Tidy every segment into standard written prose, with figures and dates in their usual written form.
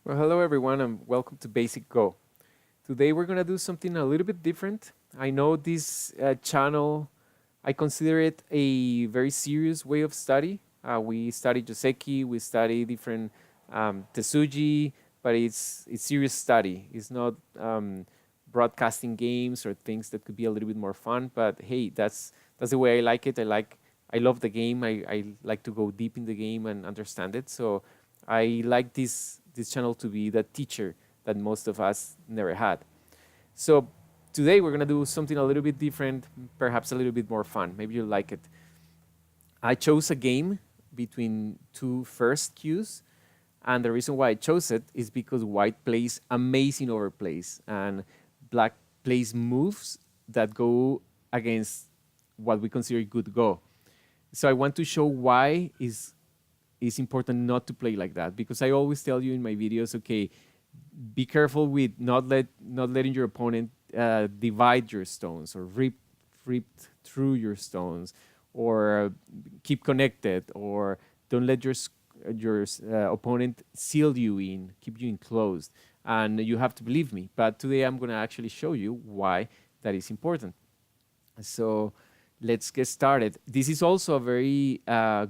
Well, hello everyone and welcome to Basic Go. Today we're going to do something a little bit different. I know this channel, I consider it a very serious way of study. We study Joseki, we study different Tesuji, but it's serious study. It's not broadcasting games or things that could be a little bit more fun, but hey, that's the way I like it. I love the game. I like to go deep in the game and understand it. So I like this channel to be the teacher that most of us never had. So today we're gonna do something a little bit different, perhaps a little bit more fun. Maybe you'll like it. I chose a game between two first cues, and the reason why I chose it is because white plays amazing overplays and black plays moves that go against what we consider good go. So I want to show why is important not to play like that, because I always tell you in my videos, okay, be careful with not letting your opponent divide your stones or rip through your stones, or keep connected, or don't let your opponent seal you in, keep you enclosed. And you have to believe me. But today I'm going to actually show you why that is important. So let's get started. This is also a very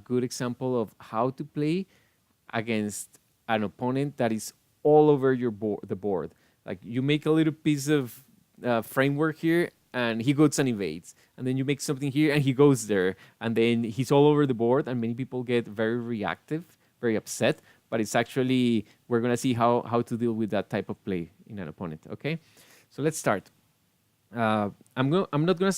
good example of how to play against an opponent that is all over the board. Like you make a little piece of framework here, and he goes and invades, and then you make something here, and he goes there, and then he's all over the board, and many people get very reactive, very upset. But it's actually we're gonna see how to deal with that type of play in an opponent. Okay, so let's start. I'm not gonna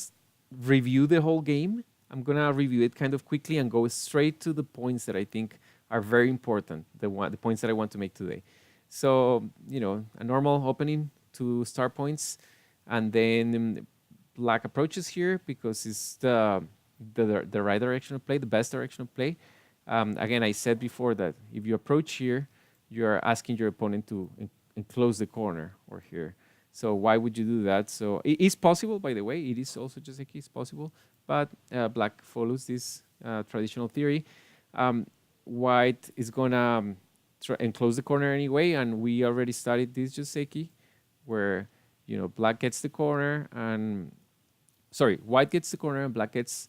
review the whole game. I'm gonna review it kind of quickly and go straight to the points that I think are very important. The points that I want to make today. So a normal opening to start points, and then black approaches here because it's the right direction of play, the best direction of play. Again, I said before that if you approach here, you're asking your opponent to enclose the corner or here. So why would you do that? So it is possible, by the way. It is also just like it's possible, but black follows this traditional theory. White is gonna enclose the corner anyway, and we already studied this Joseki, where black gets the corner and white gets the corner and black gets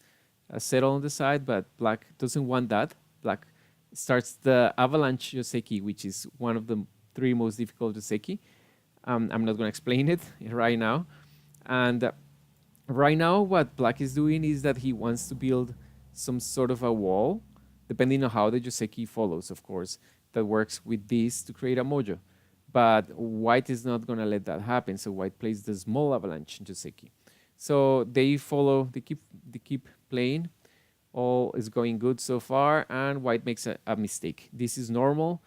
settled on the side, but black doesn't want that. Black starts the avalanche Joseki, which is one of the three most difficult Joseki. I'm not going to explain it right now. And right now, what black is doing is that he wants to build some sort of a wall, depending on how the Joseki follows, of course, that works with this to create a mojo. But white is not going to let that happen, so white plays the small avalanche Joseki. So they keep playing. All is going good so far, and white makes a mistake. This is normal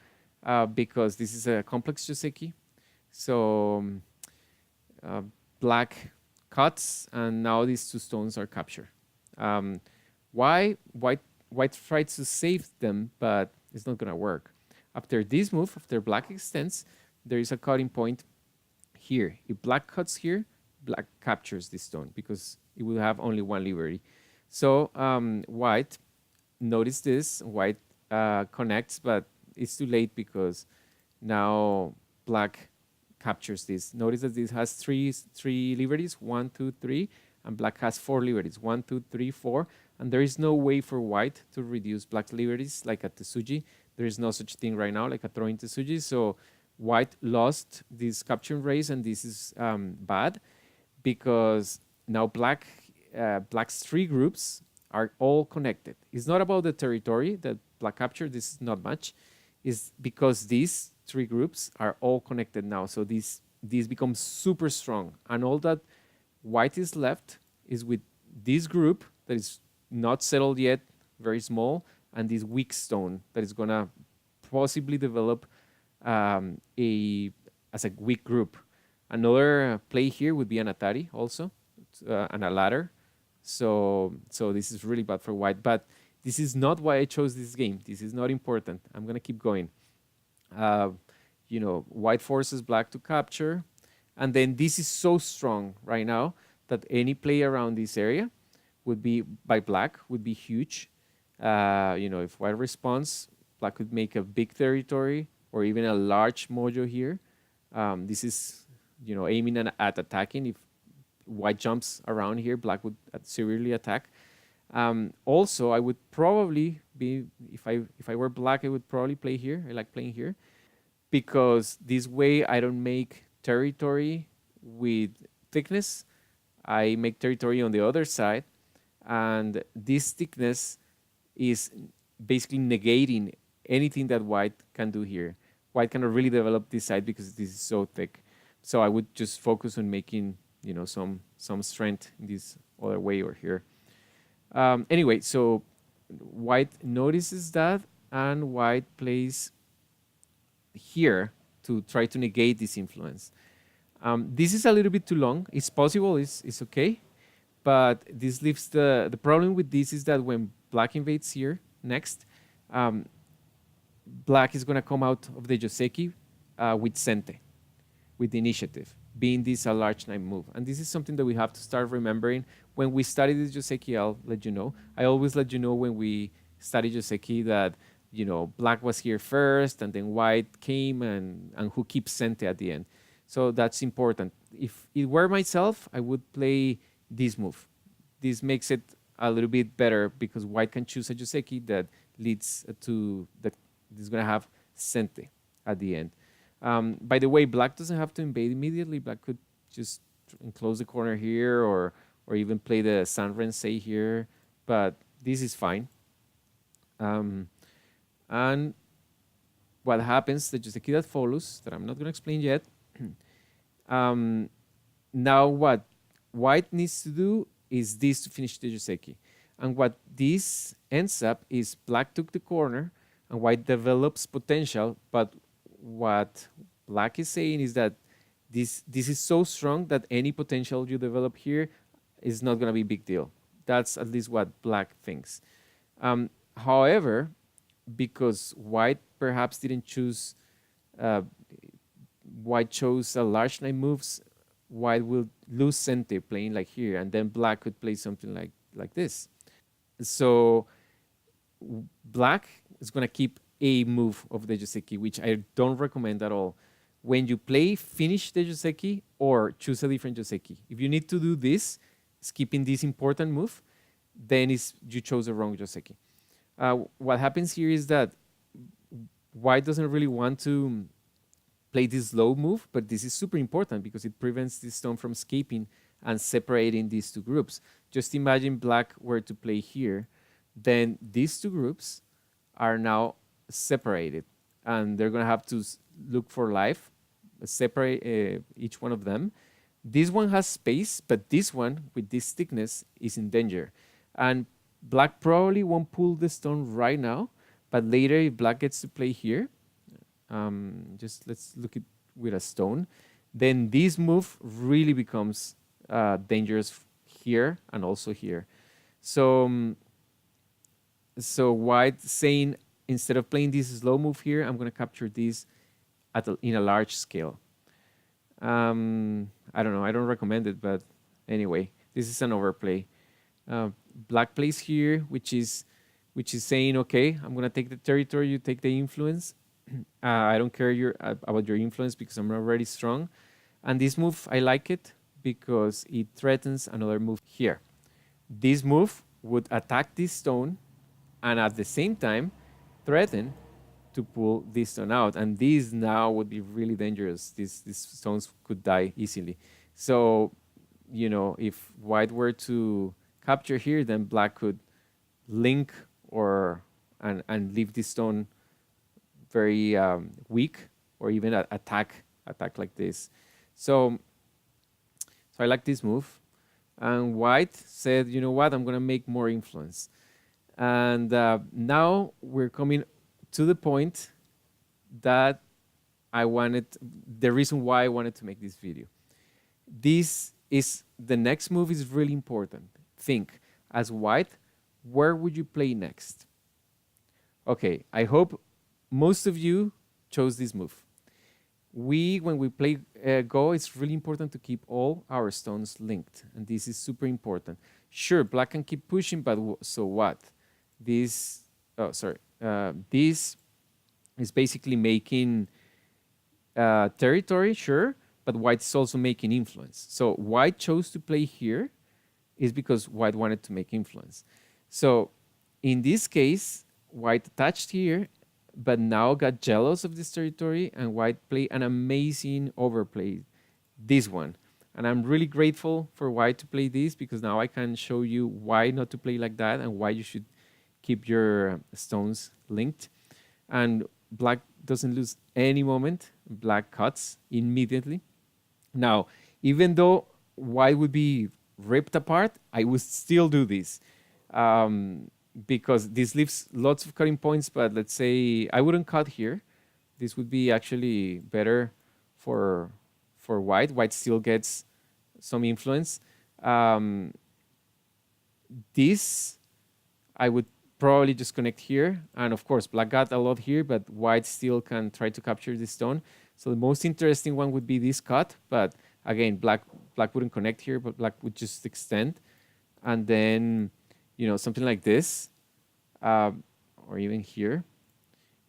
because this is a complex Joseki. So black cuts, and now these two stones are captured. Why? White tries to save them, but it's not gonna work. After this move, after black extends, there is a cutting point here. If black cuts here, black captures this stone because it will have only one liberty. So white, notice this, white connects, but it's too late because now black captures this. Notice that this has three liberties, 1, 2, 3, and black has 4 liberties, 1, 2, 3, 4, and there is no way for white to reduce black's liberties like a Tesuji. There is no such thing right now like a throwing Tesuji, so white lost this capturing race, and this is bad because now black's 3 groups are all connected. It's not about the territory that black captured, this is not much, is because these 3 groups are all connected now. So this becomes super strong, and all that white is left is with this group that is not settled yet, very small, and this weak stone that is gonna possibly develop as a weak group. Another play here would be an Atari also, and a ladder. So this is really bad for white, but this is not why I chose this game. This is not important. I'm gonna keep going. White forces black to capture, and then this is so strong right now that any play around this area would be by black would be huge. If white responds, black could make a big territory or even a large mojo here. This is, aiming at attacking. If white jumps around here, black would severely attack. Also, I would probably be, if I were black, I would probably play here. I like playing here because this way I don't make territory with thickness. I make territory on the other side, and this thickness is basically negating anything that white can do here. White cannot really develop this side because this is so thick. So I would just focus on making, some strength in this other way or here. Anyway, so white notices that, and white plays here to try to negate this influence. This is a little bit too long. It's possible, it's okay, but this leaves the problem with this is that when black invades here next, um, black is going to come out of the Joseki with Sente, with the initiative, being this a large knight move. And this is something that we have to start remembering. When we study this Joseki, I'll let you know. I always let you know when we study Joseki that, black was here first and then white came, and who keeps Sente at the end. So that's important. If it were myself, I would play this move. This makes it a little bit better because white can choose a Joseki that leads to that is going to have Sente at the end. By the way, black doesn't have to invade immediately. Black could just enclose the corner here, or even play the San Rensei here, but this is fine. And what happens, the Joseki that follows, that I'm not going to explain yet. Now what white needs to do is this to finish the Joseki. And what this ends up is black took the corner and white develops potential, but what black is saying is that this is so strong that any potential you develop here is not going to be a big deal. That's at least what black thinks. However, because white perhaps didn't choose, white chose a large knight moves, white will lose Sente playing like here, and then black could play something like this. So black is going to keep a move of the Joseki, which I don't recommend at all. When you play, finish the Joseki or choose a different Joseki. If you need to do this, skipping this important move, then you chose the wrong Joseki. What happens here is that white doesn't really want to play this low move, but this is super important because it prevents this stone from escaping and separating these two groups. Just imagine black were to play here, then these two groups are now separated, and they're going to have to look for life, separate each one of them. This one has space, but this one with this thickness is in danger. And black probably won't pull the stone right now, but later if black gets to play here, just let's look at with a stone, then this move really becomes dangerous here and also here. So, so white saying, instead of playing this slow move here, I'm going to capture this in a large scale. I don't know. I don't recommend it, but anyway, this is an overplay. Black plays here, which is saying, okay, I'm going to take the territory, you take the influence. I don't care about your influence because I'm already strong. And this move, I like it because it threatens another move here. This move would attack this stone and at the same time threaten to pull this stone out. And this now would be really dangerous. These stones could die easily. So, if white were to capture here, then black could link and leave this stone very weak, or even attack like this. So I like this move. And white said, you know what, I'm going to make more influence. And now we're coming to the point that the reason why I wanted to make this video. The next move is really important. Think, as white, where would you play next? Okay, I hope most of you chose this move. When we play Go, it's really important to keep all our stones linked, and this is super important. Sure, black can keep pushing, but so what? This is is basically making territory, sure, but white is also making influence. So white chose to play here is because white wanted to make influence. So in this case, white attached here, but now got jealous of this territory, and white played an amazing overplay, this one. And I'm really grateful for white to play this, because now I can show you why not to play like that and why you should keep your stones linked. And black doesn't lose any moment. Black cuts immediately. Now, even though white would be ripped apart, I would still do this, because this leaves lots of cutting points. But let's say I wouldn't cut here. This would be actually better for white. White still gets some influence. Um, this I would probably just connect here. And of course, black got a lot here, but white still can try to capture this stone. So the most interesting one would be this cut. But again, black wouldn't connect here, but black would just extend. And then, something like this, or even here,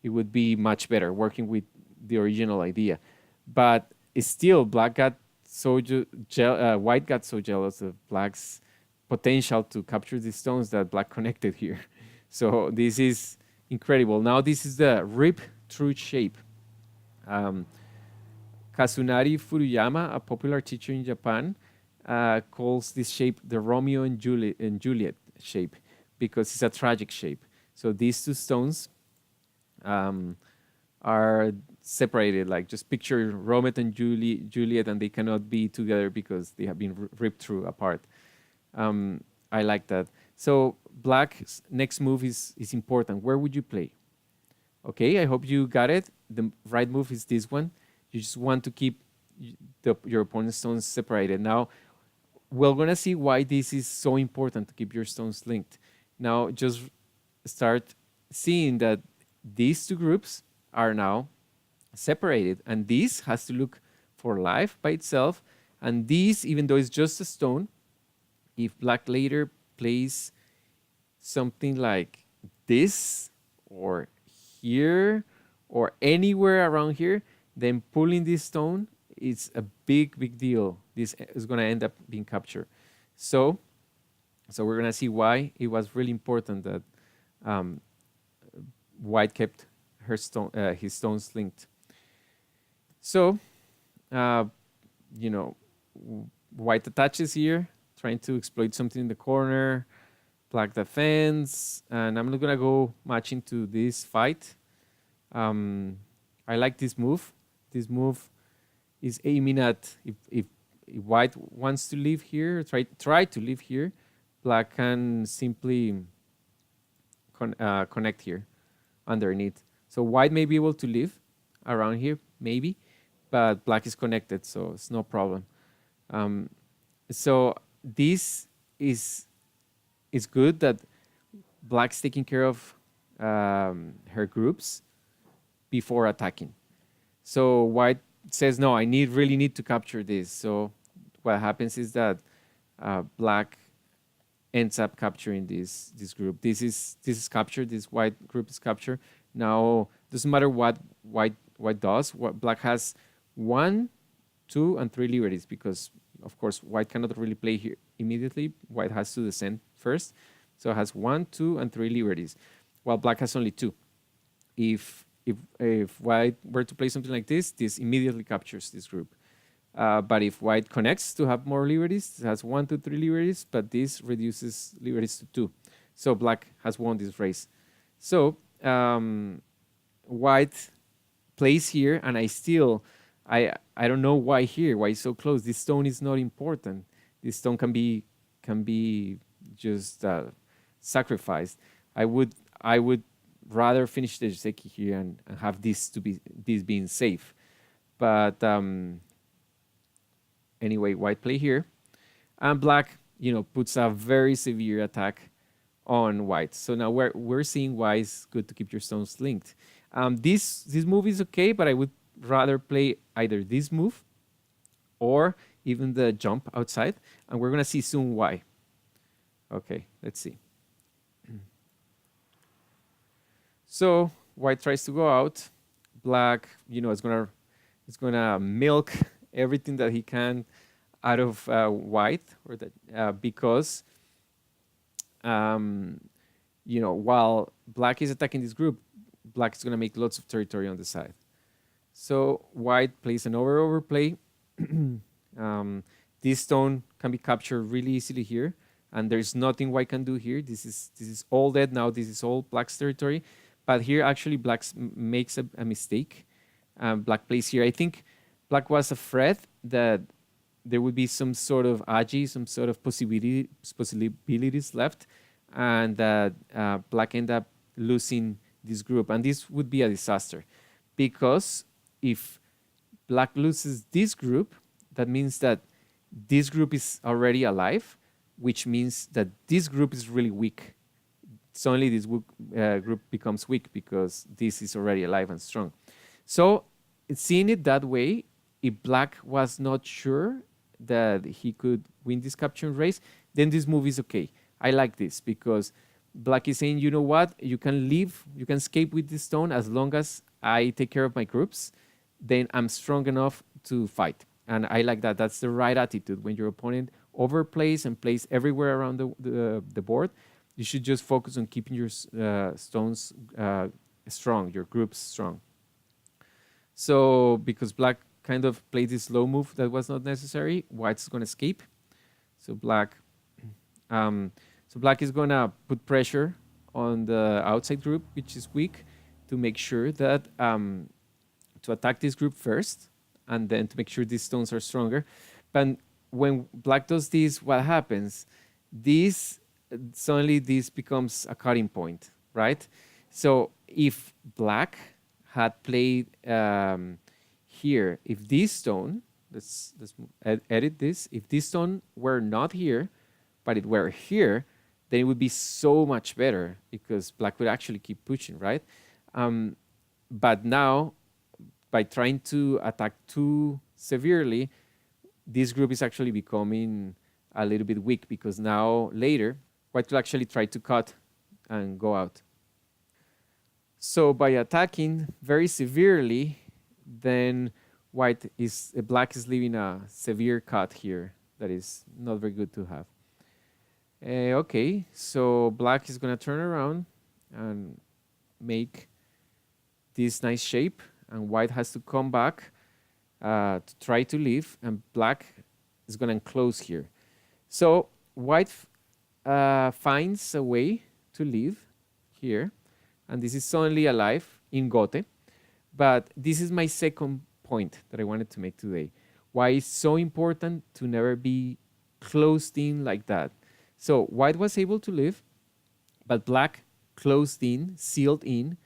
it would be much better working with the original idea. But it's still, white got so jealous of black's potential to capture these stones that black connected here. So this is incredible. Now this is the rip through shape. Kazunari Furuyama, a popular teacher in Japan, calls this shape the Romeo and Juliet shape, because it's a tragic shape. So these two stones are separated. Like, just picture Romeo and Juliet, and they cannot be together because they have been ripped through apart. I like that. So black's next move is important. Where would you play? Okay, I hope you got it. The right move is this one. You just want to keep your opponent's stones separated. Now, we're going to see why this is so important to keep your stones linked. Now, just start seeing that these two groups are now separated, and this has to look for life by itself. And this, even though it's just a stone, if black later plays something like this, or here, or anywhere around here, then pulling this stone is a big deal. This is going to end up being captured. So we're going to see why it was really important that white kept his stones linked. So, white attaches here, trying to exploit something in the corner. Black defense, and I'm not gonna go much into this fight. I like this move. This move is aiming at, if white wants to live here, try to live here, black can simply connect here underneath. So white may be able to live around here, maybe, but black is connected, so it's no problem. So this is good that black's taking care of her groups before attacking. So white says, no, I really need to capture this. So what happens is that black ends up capturing this group. This is captured. This white group is captured. Now, doesn't matter what white does. What black has 1, 2, and 3 liberties, because of course white cannot really play here immediately. White has to descend first, so it has 1, 2, and 3 liberties, while black has only 2. If white were to play something like this immediately captures this group. But if white connects to have more liberties, it has 1, 2, 3 liberties, but this reduces liberties to 2. So black has won this race. So white plays here, and I don't know why here, why it's so close. This stone is not important. This stone can be just sacrificed. I would rather finish the Joseki here and have this being safe. But anyway, white play here, and black, puts a very severe attack on white. So now we're seeing why it's good to keep your stones linked. This move is okay, but I would rather play either this move or even the jump outside, and we're gonna see soon why. Okay, let's see. So white tries to go out. black, is gonna milk everything that he can out of white, or that because um, while black is attacking this group, black is gonna make lots of territory on the side. So white plays an overplay. um, this stone can be captured really easily here, and there's nothing white can do here. This is all dead now. This is all black's territory, but here actually black makes a mistake. Black plays here. I think black was afraid that there would be some sort of agi, some sort of possibilities left, and that black end up losing this group, and this would be a disaster, because if black loses this group, that means that this group is already alive, which means that this group is really weak. Suddenly, this group becomes weak because this is already alive and strong. So, seeing it that way, if black was not sure that he could win this capture race, then this move is okay. I like this because black is saying, you know what, you can leave, you can escape with this stone as long as I take care of my groups, then I'm strong enough to fight. And I like that. That's the right attitude. When your opponent overplays and plays everywhere around the board, you should just focus on keeping your stones strong, your groups strong. So because black kind of played this slow move that was not necessary, white's going to escape. So black, so black is going to put pressure on the outside group, which is weak, to make sure that to attack this group first, and then to make sure these stones are stronger. But when black does this, what happens? This suddenly this becomes a cutting point, right? So if black had played here, if this stone, let's edit this. If this stone were not here, but it were here, then it would be so much better because black would actually keep pushing, right? But now, by trying to attack too severely, this group is actually becoming a little bit weak because now later, white will actually try to cut and go out. So by attacking very severely, then black is leaving a severe cut here that is not very good to have. Okay, so black is gonna turn around and make this nice shape, and white has to come back to try to leave, and black is gonna enclose here. So white finds a way to leave here, and this is suddenly alive in Gote. But this is my second point that I wanted to make today. Why it's so important to never be closed in like that. So white was able to live, but black closed in, sealed in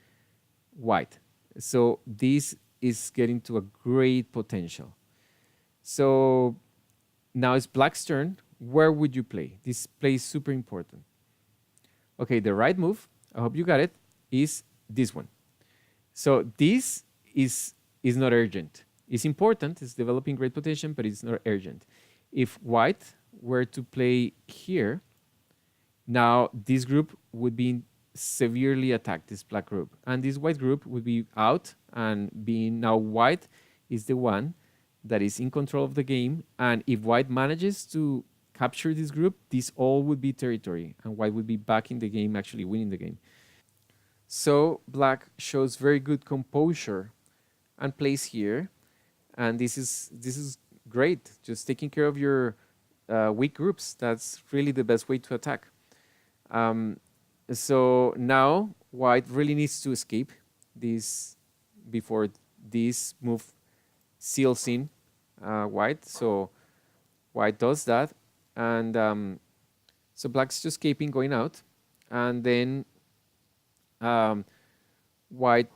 white. So this is getting to a great potential. So now it's black's turn. Where would you play? This play is super important. Okay, the right move, I hope you got it, is this one. So this is not urgent. It's important, it's developing great potential, but it's not urgent. If white were to play here, now this group would be severely attacked, this black group. And this white group would be out, and being now white is the one that is in control of the game. And if white manages to capture this group, this all would be territory, and white would be back in the game, actually winning the game. So black shows very good composure and plays here, and this is great. Just taking care of your weak groups. That's really the best way to attack. So now white really needs to escape this before this move seals in white. So white does that, and so black's just escaping, going out, and then white,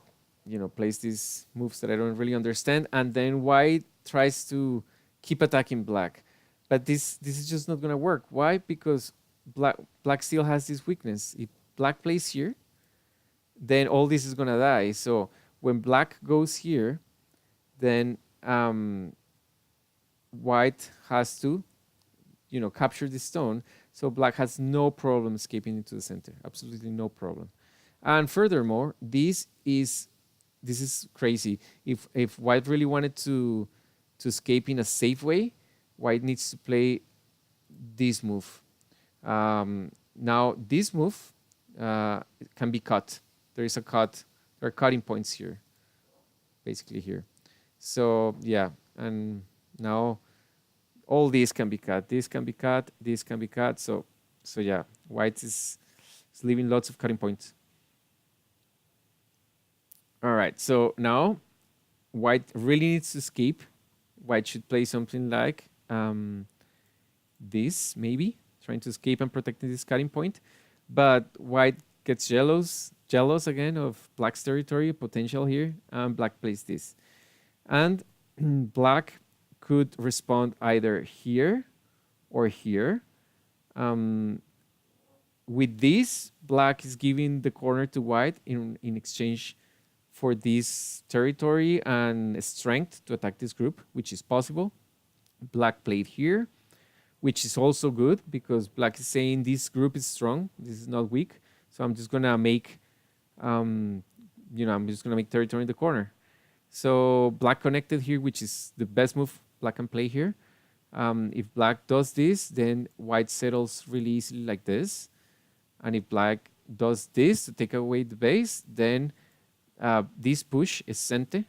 plays these moves that I don't really understand, and then white tries to keep attacking black, but this is just not gonna work. Why? Because black still has this weakness. If black plays here, then all this is gonna die. So when black goes here, then white has to, capture this stone. So black has no problem escaping into the center. Absolutely no problem. And furthermore, this is is crazy. If white really wanted to escape in a safe way, white needs to play this move. Now this move can be cut. There is a cut. There are cutting points here, basically here. So yeah, and now all these can be cut. This can be cut. This can be cut. So yeah, white is leaving lots of cutting points. All right. So now white really needs to escape. White should play something like this, maybe trying to escape and protecting this cutting point. But white gets jealous again of black's territory potential here, and black plays this. And black could respond either here or here. With this, black is giving the corner to white in exchange for this territory and strength to attack this group, which is possible. Black played here, which is also good because black is saying this group is strong, this is not weak. So I'm just gonna make, I'm just gonna make territory in the corner. So black connected here, which is the best move black can play here. If black does this, then white settles really easily like this. And if black does this to take away the base, then this push is sente.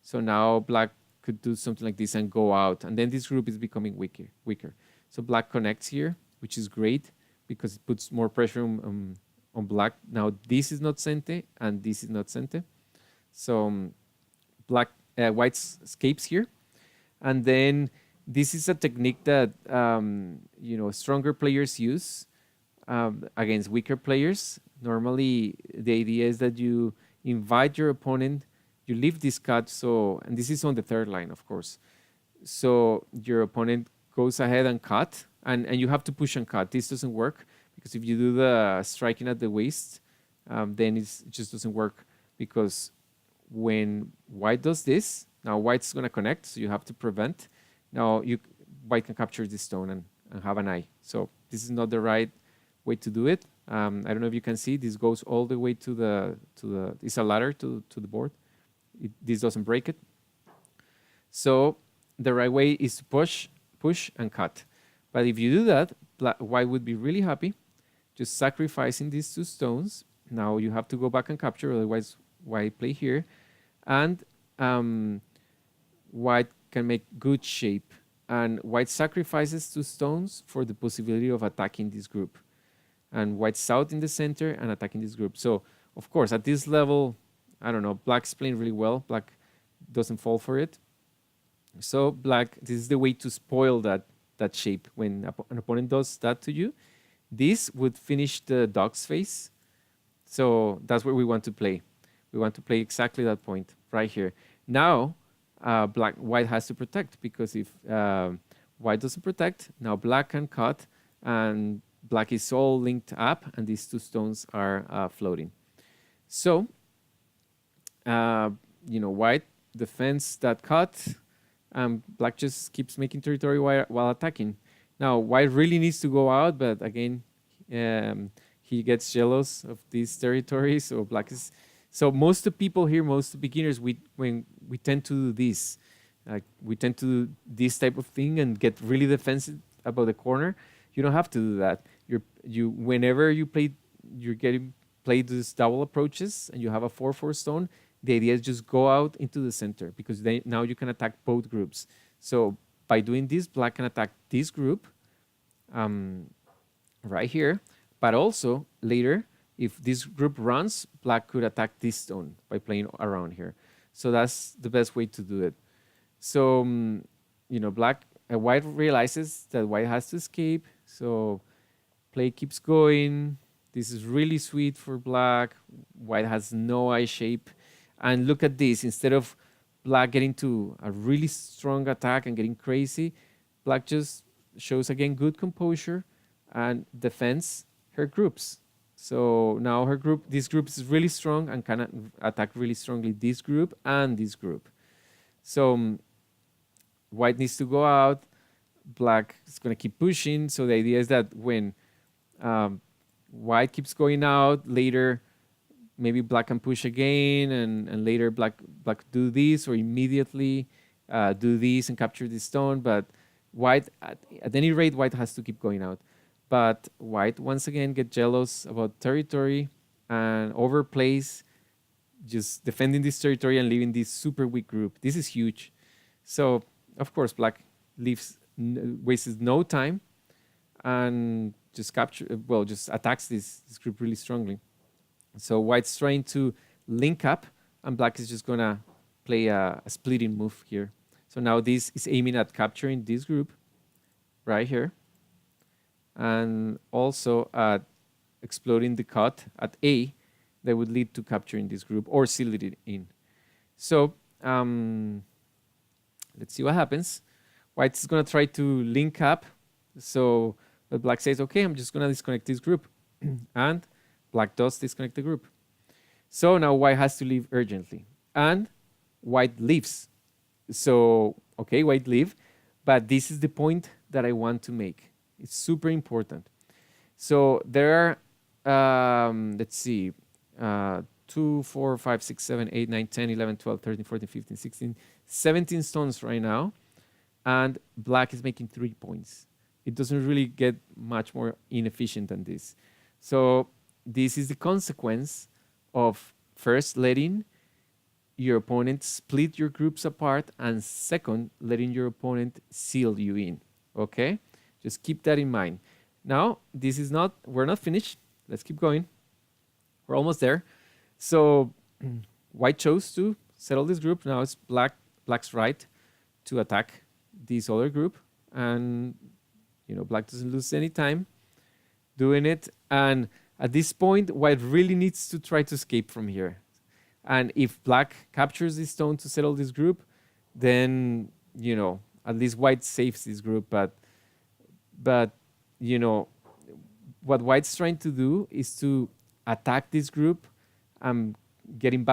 So now black could do something like this and go out. And then this group is becoming weaker. So black connects here, which is great because it puts more pressure on black. Now this is not sente and this is not sente. So white escapes here. And then this is a technique that stronger players use against weaker players. Normally, the idea is that you invite your opponent, you leave this cut, and this is on the third line, of course. So your opponent goes ahead and cut, and you have to push and cut. This doesn't work because if you do the striking at the waist, then it just doesn't work because when white does this, now white's going to connect, so you have to prevent. Now white can capture this stone and have an eye. So this is not the right way to do it. I don't know if you can see, this goes all the way to the it's a ladder to the board. This doesn't break it. So the right way is to push and cut. But if you do that, white would be really happy, just sacrificing these two stones. Now you have to go back and capture, otherwise white play here. And white can make good shape. And white sacrifices two stones for the possibility of attacking this group. And white's out in the center and attacking this group. So, of course, at this level, I don't know, black's playing really well. Black doesn't fall for it. So black, this is the way to spoil that shape. When an opponent does that to you, this would finish the dog's face. So that's where we want to play. We want to play exactly that point right here. Now, white has to protect because if white doesn't protect, now black can cut and black is all linked up and these two stones are floating. So, white defends that cut and black just keeps making territory while attacking. Now, white really needs to go out, but again, he gets jealous of these territories. So black is... So most of the people here, most of the beginners, when we tend to do this. We tend to do this type of thing and get really defensive about the corner. You don't have to do that. Whenever you're getting played these double approaches and you have a 4/4 stone, the idea is just go out into the center because now you can attack both groups. So by doing this, black can attack this group right here, but also later, if this group runs, black could attack this stone by playing around here. So that's the best way to do it. So, white realizes that white has to escape. So play keeps going. This is really sweet for black. White has no eye shape. And look at this. Instead of black getting to a really strong attack and getting crazy, black just shows, again, good composure and defends her groups. So now this group is really strong and can attack really strongly this group and this group. So white needs to go out. Black is going to keep pushing. So the idea is that when white keeps going out, later maybe black can push again, and later black do this, or immediately do this and capture this stone. But white, at any rate, white has to keep going out. But white once again get jealous about territory and overplays, just defending this territory and leaving this super weak group. This is huge. So of course black leaves wastes no time and just just attacks this group really strongly. So white's trying to link up, and black is just gonna play a splitting move here. So now this is aiming at capturing this group right here, and also at exploding the cut at A that would lead to capturing this group or seal it in. So let's see what happens. White is gonna try to link up. So but black says, okay, I'm just gonna disconnect this group. And black does disconnect the group. So now white has to leave urgently. And white leaves. So, okay, white leave. But this is the point that I want to make. It's super important. So there are, let's see, 2, 4, 5, 6, 7, 8, 9, 10, 11, 12, 13, 14, 15, 16, 17 stones right now. And black is making 3 points. It doesn't really get much more inefficient than this. So this is the consequence of first letting your opponent split your groups apart, and second, letting your opponent seal you in. Okay? Just keep that in mind. Now, we're not finished. Let's keep going. We're almost there. So white chose to settle this group. Now it's black's right to attack this other group, and black doesn't lose any time doing it. And at this point, white really needs to try to escape from here. And if black captures this stone to settle this group, then at least white saves this group. But what white's trying to do is to attack this group and get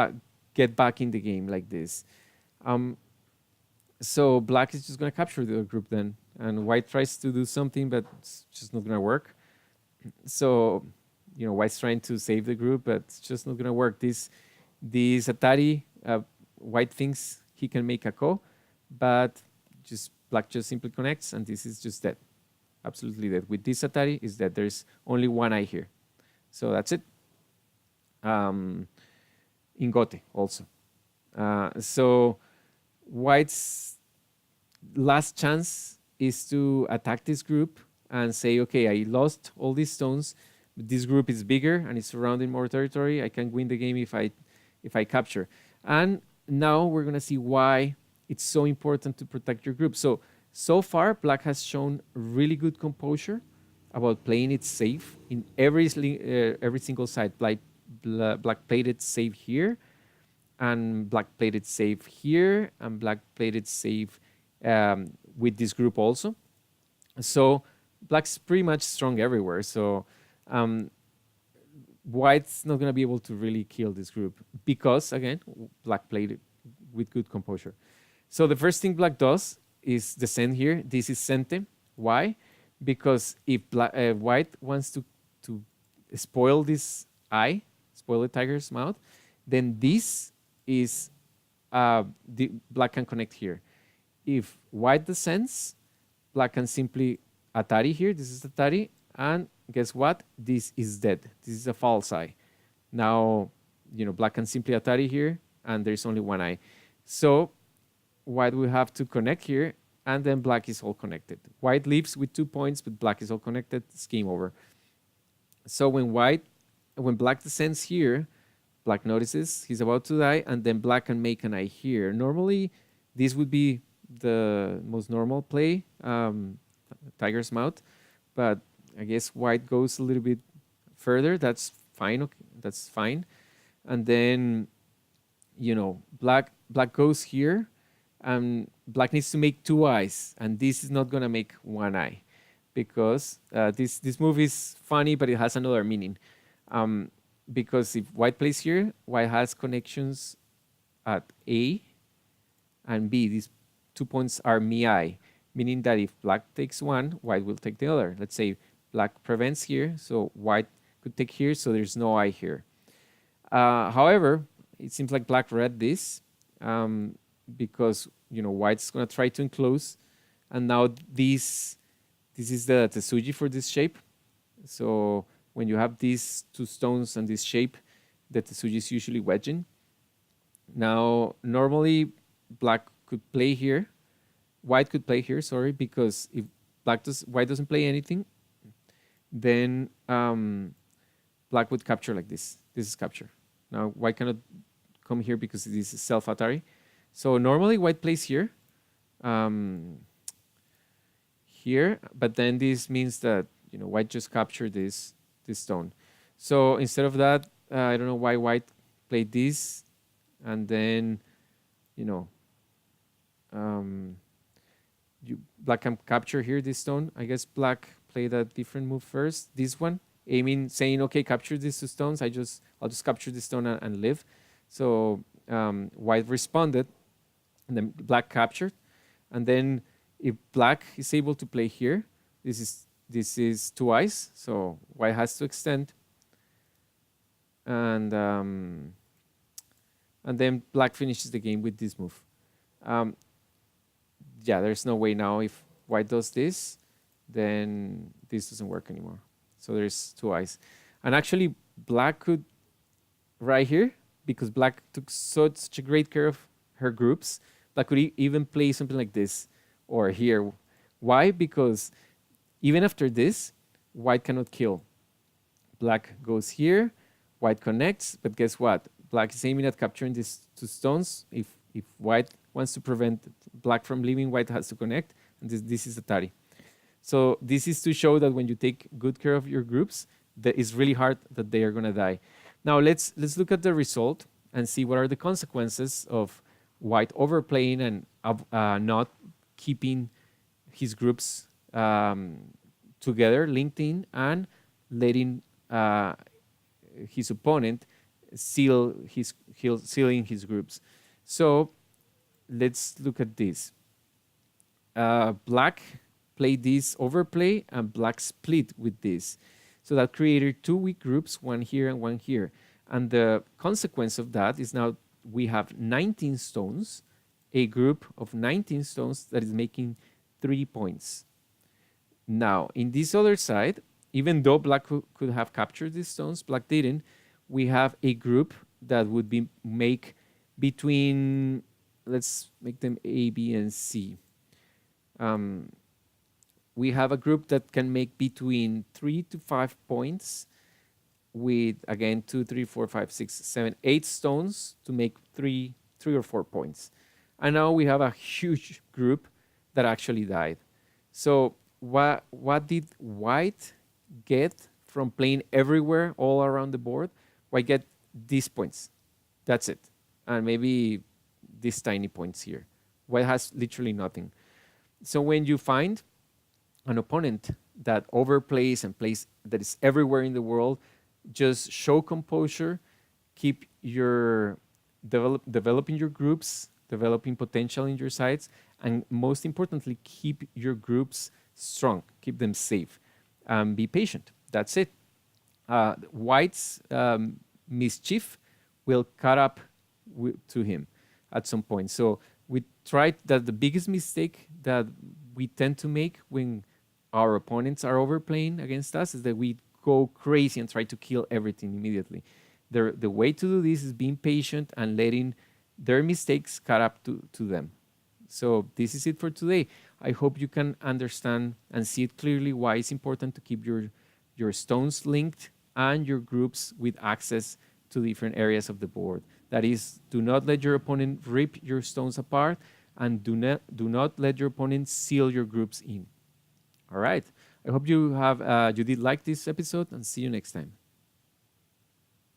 back in the game like this. So black is just going to capture the group then, and white tries to do something, but it's just not going to work. So white's trying to save the group, but it's just not going to work. This Atari, white thinks he can make a ko, but black just simply connects, and this is just dead, absolutely dead. With this Atari is that there's only one eye here, so that's it. Ingote also. So white's last chance is to attack this group and say, okay, I lost all these stones, but this group is bigger and it's surrounding more territory. I can win the game if I capture. And now we're gonna see why it's so important to protect your group. So far, black has shown really good composure about playing it safe in every single side. Black played it safe here, and black played it safe here, and black played it safe with this group also. So black's pretty much strong everywhere. So white's not going to be able to really kill this group because, again, black played it with good composure. So the first thing black does is descend here. This is Sente. Why? Because if white wants to spoil this eye, spoil the tiger's mouth, then this is black can connect here. If white descends, black can simply Atari here. This is Atari, and guess what? This is dead. This is a false eye. Now, black can simply Atari here, and there's only one eye. So white will have to connect here, and then black is all connected. White leaves with 2 points, but black is all connected. It's game over. So when black descends here, black notices he's about to die, and then black can make an eye here. Normally, this would be the most normal play, tiger's mouth, but I guess white goes a little bit further. That's fine. Okay, that's fine. And then, black goes here, and black needs to make 2 eyes, and this is not gonna make 1 eye, because this move is funny, but it has another meaning. Because if white plays here, white has connections at A and B. These 2 points are mi, meaning that if black takes one, white will take the other. Let's say black prevents here, so white could take here, so there's no eye here. However, it seems like black read this, um, because white's gonna try to enclose, and now this is the Tetsuji for this shape. So when you have these two stones and this shape, the Tetsuji is usually wedging. Now, normally black could play here, white could play here, sorry, because if white doesn't play anything, then black would capture like this. This is capture. Now, white cannot come here because this is self-Atari. So normally white plays here, um, here, but then this means that white just captured this stone. So instead of that, I don't know why white played this, and then um, black can capture here this stone. I guess black played a different move first. This one, aiming, saying, okay, capture these two stones. I'll just capture this stone and live. So white responded, and then black captured, and then if black is able to play here, this is two eyes, so white has to extend, and then black finishes the game with this move. Yeah, there's no way now if white does this, then this doesn't work anymore. So there's two eyes, and actually black could right here, because black took such a great care of her groups. Black could even play something like this or here. Why? Because even after this, white cannot kill. Black goes here, white connects, but guess what? Black is aiming at capturing these two stones. If white wants to prevent black from leaving, white has to connect, and this is Atari. So this is to show that when you take good care of your groups, that it's really hard that they are gonna die. Now let's look at the result and see what are the consequences of white overplaying and not keeping his groups together, linked in, and letting his opponent sealing his groups. So let's look at this. Black played this overplay, and black split with this. So that created two weak groups, one here and one here. And the consequence of that is now we have 19 stones, a group of 19 stones that is making 3 points. Now, in this other side, even though black could have captured these stones, black didn't, we have a group that would make between, let's make them A, B, and C. We have a group that can make between 3 to 5 points with, again, 2, 3, 4, 5, 6, 7, 8 stones to make three or 4 points. And now we have a huge group that actually died. So what did white get from playing everywhere all around the board? White get these points. That's it. And maybe these tiny points here. White has literally nothing. So when you find an opponent that overplays and plays that is everywhere in the world, just show composure, keep your developing your groups, developing potential in your sides, and most importantly, keep your groups strong, keep them safe. Be patient. That's it. White's mischief will cut up to him at some point. So we tried that. The biggest mistake that we tend to make when our opponents are overplaying against us is that we go crazy and try to kill everything immediately. The way to do this is being patient and letting their mistakes cut up to them. So this is it for today. I hope you can understand and see it clearly why it's important to keep your stones linked and your groups with access to different areas of the board. That is, do not let your opponent rip your stones apart, and do not let your opponent seal your groups in. All right. I hope you did like this episode, and see you next time.